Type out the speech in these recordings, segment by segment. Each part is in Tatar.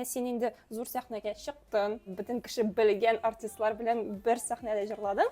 син инде зур сәхнәгә чыктың, бөтен кеше белгән артистлар белән бер сәхнәдә җырладың.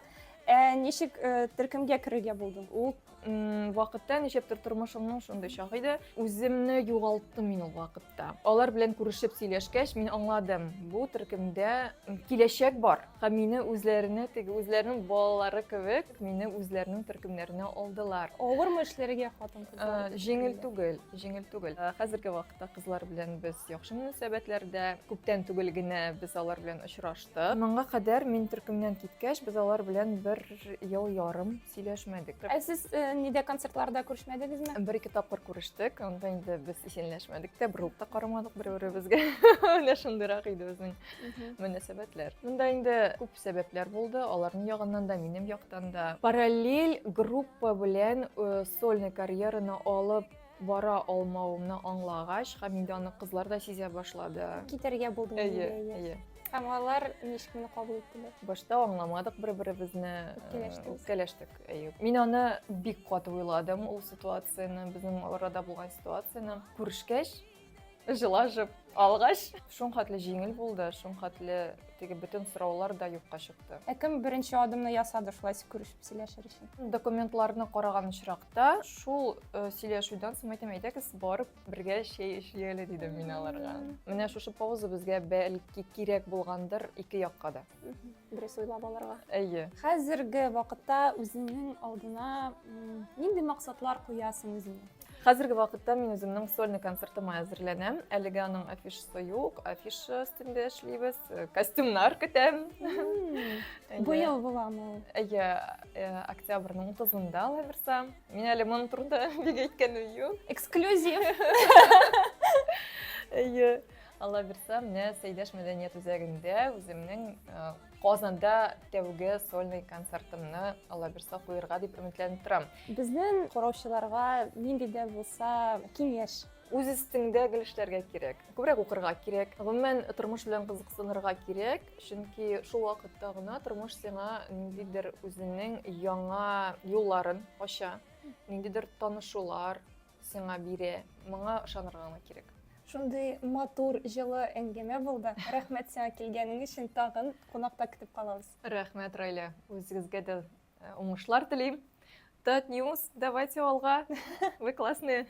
Ничек төркемгә керергә булдың? Ул вакытта ничектер тормышымның шундый чагы иде. Үземне югалттым мин ул вакытта. Алар белән күрешеп сөйләшкәч, мин аңладым. Бу төркемдә киләчәк бар. Һәм мине үзләренең балалары кебек, мине үзләренең төркемнәренә алдылар. Авырмы эшләргә хатын-кызлар? Җиңел түгел. Хәзерге вакытта кызлар белән без яхшы мөнәсәбәтләрдә, күптән түгел генә без алар белән очраштык. Моңа кадәр мин төркемнән киткәч, без алар белән бер ел ярым сөйләшмәдек. Сез нидә концертларда күрешмәдегезме? Бер-ике тапкыр күрештек, анда инде без исәнләшмәдек тә, бер ут та карамадык бер-беребезгә. Менә шундыйрак иде безнең мөнәсәбәтләр. Монда инде күп сәбәпләр булды, аларның ягыннан да, минем яктан да. Параллель группа белән сольный карьераны алып бара алмавымны аңлагач, һәм инде аны кызлар да сизә башлады. Китәргә булдың. Әйе. Һәм алар ничек моны кабул иттеләр? Башта аңламадык бер-беребезне, Үпкәләштек. Мин аны бик каты уйладым, ул ситуацияны, безнең арада булган ситуацияны. Күрешкәч, җылашып алгач, шуңхатлы җиңел булды, шуңхатлы теге бөтен сораулар да юкка чыкты. Кем беренче адымны ясады шулай күрешеп сөйләшер өчен? Документларны караган очракта, шул сөйләшүдән соң әйтәгез, барып бергә чәй эчәле дидем мин аларга. Менә шушы пауза безгә бәлки кирәк булгандыр ике якка да. Дөрес уйлап алырга. Әйе. Хәзерге вакытта үзеңнең алдына нинди максатлар куясың үзеңә? Хәзерге вакытта мин үземнең сольный концертыма әзерләнәм. Әлегә аның афишасы юк, афиша өстендә эшлибез, костюмнар көтәм. Бу ел буламы? Әйе, октябрьнең 30-нда алабырса. Мин әле моның турында бик әйткәнем юк. Эксклюзив. Әйе, алабырса, менә Сәйдәш мәдәният үзәгендә үземнең Казанда тәүге сольный концертымны алабырса куярга дип өметләнеп торам. Безнең караучыларга нинди дә булса киңәш. Үз өстеңдәге эшләргә кирәк. Күбрәк укырга кирәк. Гомумән тормыш белән кызыксынырга кирәк, чөнки шул вакытта гына тормыш сиңа ниндидер үзенең яңа юлларын ача, ниндидер танышулар сиңа бирә. Моңа ышанырга гына кирәк. Шундый матур, җылы әңгәмә булды. Рәхмәт сиңа килгәнең өчен, тагын кунакта көтеп калабыз. Рәхмәт, Райля. Үзегезгә дә уңышлар телим. Тат Ньюс, давайте алга. Вы классные.